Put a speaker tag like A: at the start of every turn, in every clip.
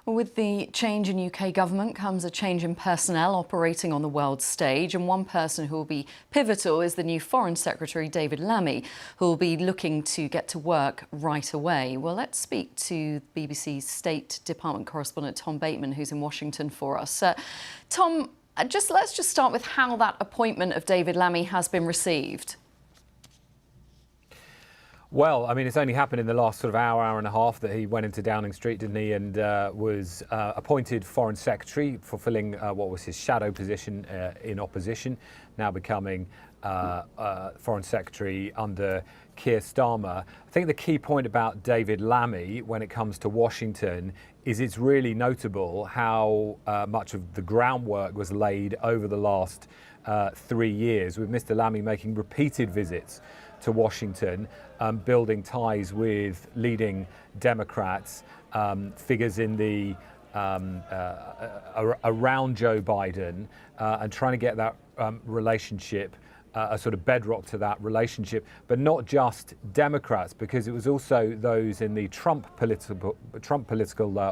A: With the change in UK government comes a change in personnel operating on the world stage, and one person who will be pivotal is the new Foreign Secretary David Lammy, who will be looking to get to work right away. Well, let's speak to BBC's State Department correspondent Tom Bateman, who's in Washington for us. Tom, let's just start with how that appointment of David Lammy has been received.
B: Well, I mean, it's only happened in the last sort of hour and a half that he went into Downing Street, didn't he, and was appointed Foreign Secretary, fulfilling what was his shadow position in opposition, now becoming Foreign Secretary under Keir Starmer. I think the key point about David Lammy when it comes to Washington is it's really notable how much of the groundwork was laid over the last 3 years, with Mr. Lammy making repeated visits to Washington, building ties with leading Democrats, figures in the around Joe Biden, and trying to get that relationship, a sort of bedrock to that relationship, but not just Democrats, because it was also those in the Trump political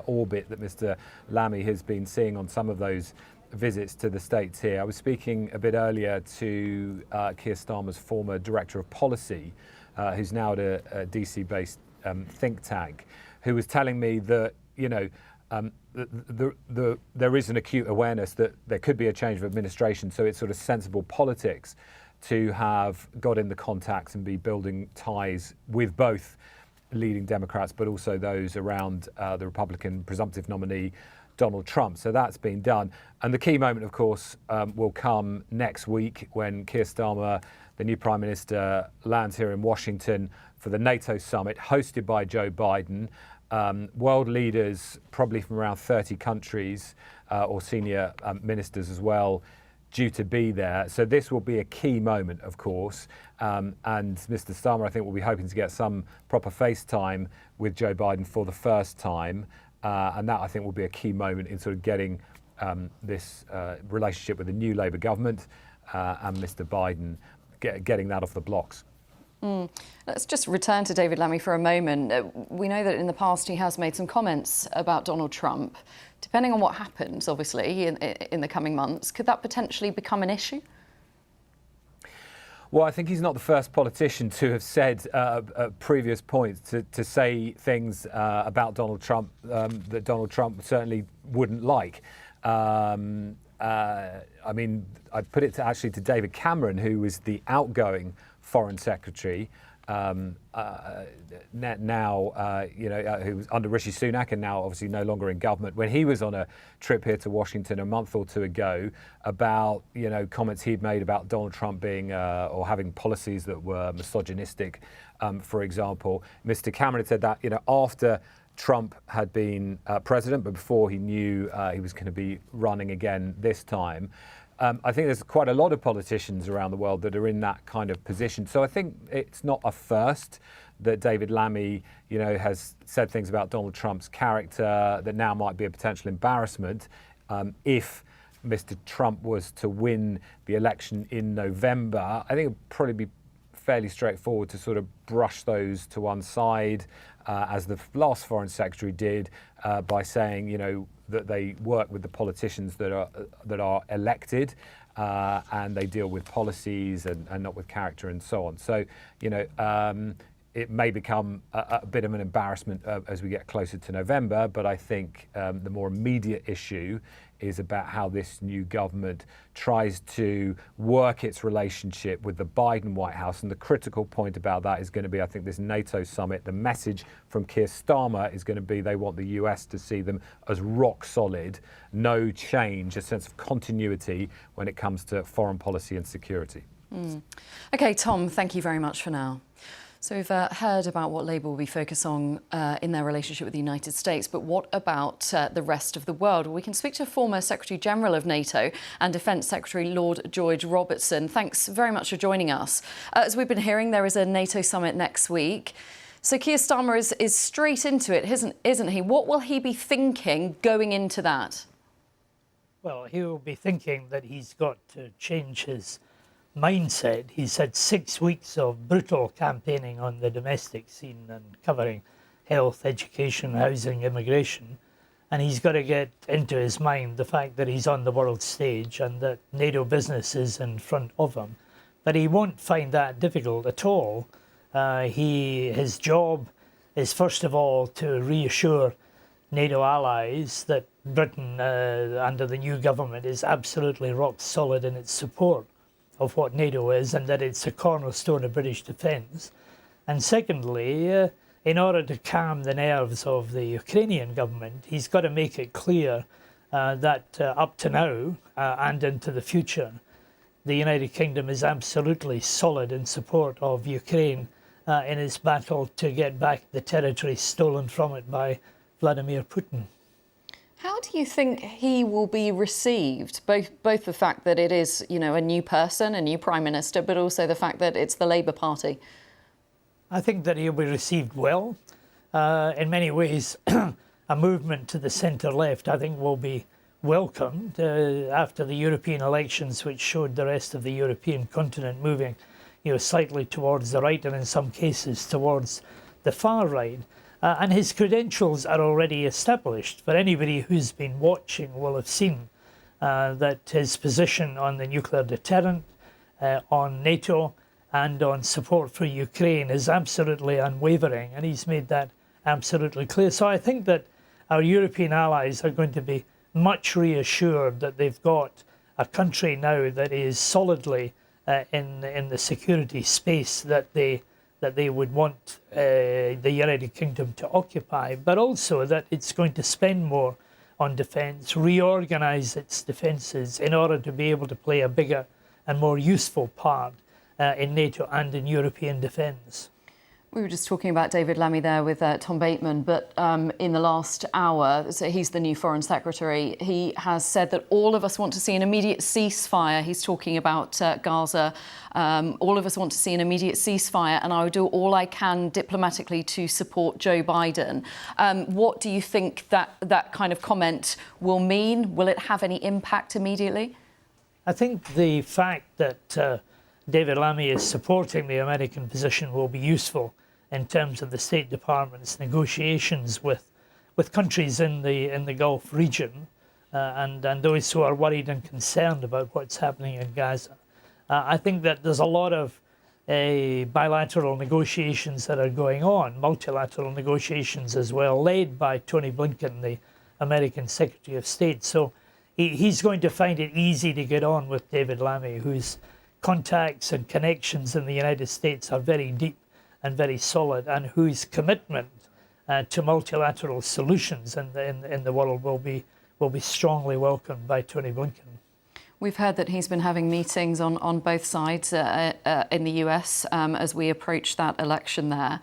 B: orbit that Mr. Lammy has been seeing on some of those visits to the States here. I was speaking a bit earlier to Keir Starmer's former Director of Policy, who's now at a DC-based think tank, who was telling me that, you know, there is an acute awareness that there could be a change of administration, so it's sort of sensible politics to have got in the contacts and be building ties with both leading Democrats, but also those around the Republican presumptive nominee, Donald Trump. So that's been done. And the key moment, of course, will come next week when Keir Starmer, the new Prime Minister, lands here in Washington for the NATO summit hosted by Joe Biden. World leaders, probably from around 30 countries, or senior ministers as well, due to be there. So this will be a key moment, of course. And Mr. Starmer, I think, will be hoping to get some proper FaceTime with Joe Biden for the first time. And that, I think, will be a key moment in sort of getting this relationship with the new Labour government and Mr. Biden, getting that off the blocks.
A: Let's just return to David Lammy for a moment. We know that in the past he has made some comments about Donald Trump. Depending on what happens, obviously, in the coming months, could that potentially become an issue?
B: Well, I think he's not the first politician to have said at previous points to say things about Donald Trump that Donald Trump certainly wouldn't like. I mean, I put it actually to David Cameron, who was the outgoing Foreign Secretary, now, who was under Rishi Sunak and now obviously no longer in government, when he was on a trip here to Washington a month or two ago about, comments he'd made about Donald Trump being or having policies that were misogynistic, for example. Mr. Cameron had said that, after Trump had been president, but before he knew he was going to be running again this time. I think there's quite a lot of politicians around the world that are in that kind of position. So I think it's not a first that David Lammy, has said things about Donald Trump's character that now might be a potential embarrassment if Mr. Trump was to win the election in November. I think it would probably be fairly straightforward to sort of brush those to one side, as the last Foreign Secretary did, by saying, that they work with the politicians that are elected, and they deal with policies and not with character and so on. So, it may become a bit of an embarrassment as we get closer to November, but I think the more immediate issue is about how this new government tries to work its relationship with the Biden White House. And the critical point about that is going to be, I think, this NATO summit. The message from Keir Starmer is going to be they want the US to see them as rock solid, no change, a sense of continuity when it comes to foreign policy and security.
A: OK, Tom, thank you very much for now. So we've heard about what Labour will be focused on in their relationship with the United States, but what about the rest of the world? Well, we can speak to former Secretary-General of NATO and Defence Secretary Lord George Robertson. Thanks very much for joining us. As we've been hearing, there is a NATO summit next week. So Keir Starmer is straight into it, isn't he? What will he be thinking going into that?
C: Well, he will be thinking that he's got to change his mindset. He's had 6 weeks of brutal campaigning on the domestic scene and covering health, education, housing, immigration. And he's got to get into his mind the fact that he's on the world stage and that NATO business is in front of him. But he won't find that difficult at all. His job is first of all to reassure NATO allies that Britain, under the new government, is absolutely rock solid in its support of what NATO is and that it's a cornerstone of British defence. And secondly, in order to calm the nerves of the Ukrainian government, he's got to make it clear that up to now and into the future, the United Kingdom is absolutely solid in support of Ukraine in its battle to get back the territory stolen from it by Vladimir Putin.
A: How do you think he will be received? Both the fact that it is, a new person, a new Prime Minister, but also the fact that it's the Labour Party.
C: I think that he'll be received well. In many ways, a movement to the centre-left, I think, will be welcomed after the European elections, which showed the rest of the European continent moving, slightly towards the right and in some cases towards the far right. And his credentials are already established. For anybody who's been watching will have seen that his position on the nuclear deterrent, on NATO, and on support for Ukraine is absolutely unwavering, and he's made that absolutely clear. So I think that our European allies are going to be much reassured that they've got a country now that is solidly in the security space that they would want the United Kingdom to occupy, but also that it's going to spend more on defence, reorganise its defences in order to be able to play a bigger and more useful part in NATO and in European defence.
A: We were just talking about David Lammy there with Tom Bateman, but in the last hour, so he's the new Foreign Secretary, he has said that all of us want to see an immediate ceasefire. He's talking about Gaza. All of us want to see an immediate ceasefire, and I will do all I can diplomatically to support Joe Biden. What do you think that kind of comment will mean? Will it have any impact immediately?
C: I think the fact that David Lammy is supporting the American position will be useful in terms of the State Department's negotiations with countries in the Gulf region and those who are worried and concerned about what's happening in Gaza. I think that there's a lot of bilateral negotiations that are going on, multilateral negotiations as well, led by Tony Blinken, the American Secretary of State. So he's going to find it easy to get on with David Lammy, whose contacts and connections in the United States are very deep and very solid, and whose commitment to multilateral solutions in the world will be strongly welcomed by Tony Blinken.
A: We've heard that he's been having meetings on both sides in the US as we approach that election there.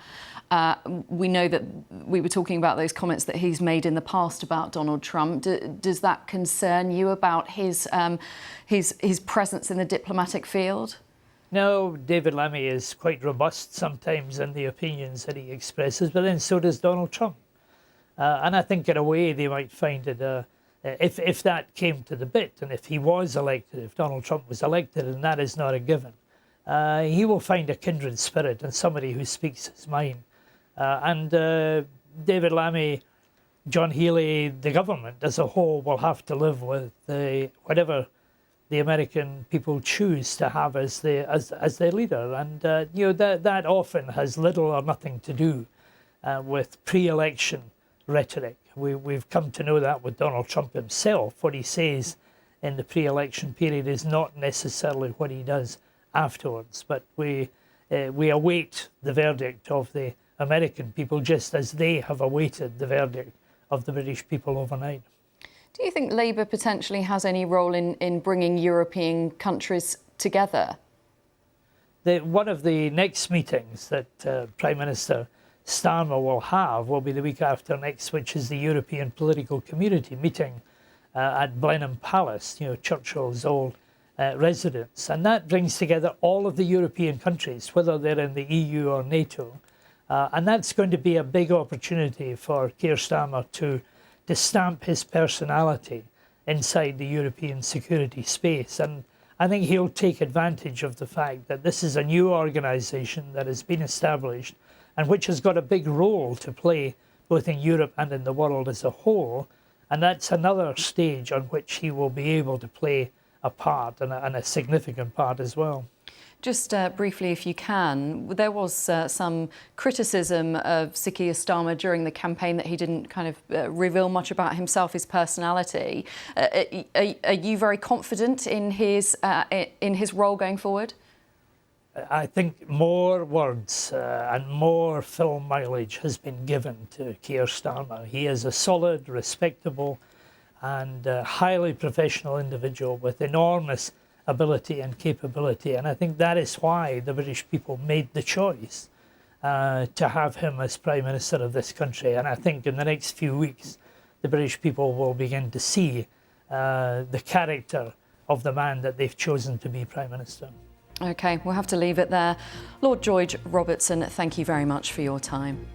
A: We know that we were talking about those comments that he's made in the past about Donald Trump. Does that concern you about his presence in the diplomatic field?
C: No, David Lammy is quite robust sometimes in the opinions that he expresses, but then so does Donald Trump. And I think in a way they might find it, if that came to the bit, and if he was elected, if Donald Trump was elected, and that is not a given, he will find a kindred spirit and somebody who speaks his mind. And David Lammy, John Healey, the government as a whole will have to live with whatever the American people choose to have as their leader. And that often has little or nothing to do with pre-election rhetoric. We've come to know that with Donald Trump himself. What he says in the pre-election period is not necessarily what he does afterwards. But we await the verdict of the American people just as they have awaited the verdict of the British people overnight.
A: Do you think Labour potentially has any role in bringing European countries together?
C: One of the next meetings that Prime Minister Starmer will have will be the week after next, which is the European Political Community meeting at Blenheim Palace, Churchill's old residence. And that brings together all of the European countries, whether they're in the EU or NATO. And that's going to be a big opportunity for Keir Starmer to stamp his personality inside the European security space. And I think he'll take advantage of the fact that this is a new organisation that has been established and which has got a big role to play both in Europe and in the world as a whole. And that's another stage on which he will be able to play a part, and a significant part as well.
A: Just briefly, if you can, there was some criticism of Sir Keir Starmer during the campaign that he didn't kind of reveal much about himself, his personality. Are you very confident in his role going forward?
C: I think more words and more film mileage has been given to Keir Starmer. He is a solid, respectable and highly professional individual with enormous ability and capability, and I think that is why the British people made the choice to have him as Prime Minister of this country. And I think in the next few weeks the British people will begin to see the character of the man that they've chosen to be Prime Minister.
A: OK, we'll have to leave it there. Lord George Robertson, thank you very much for your time.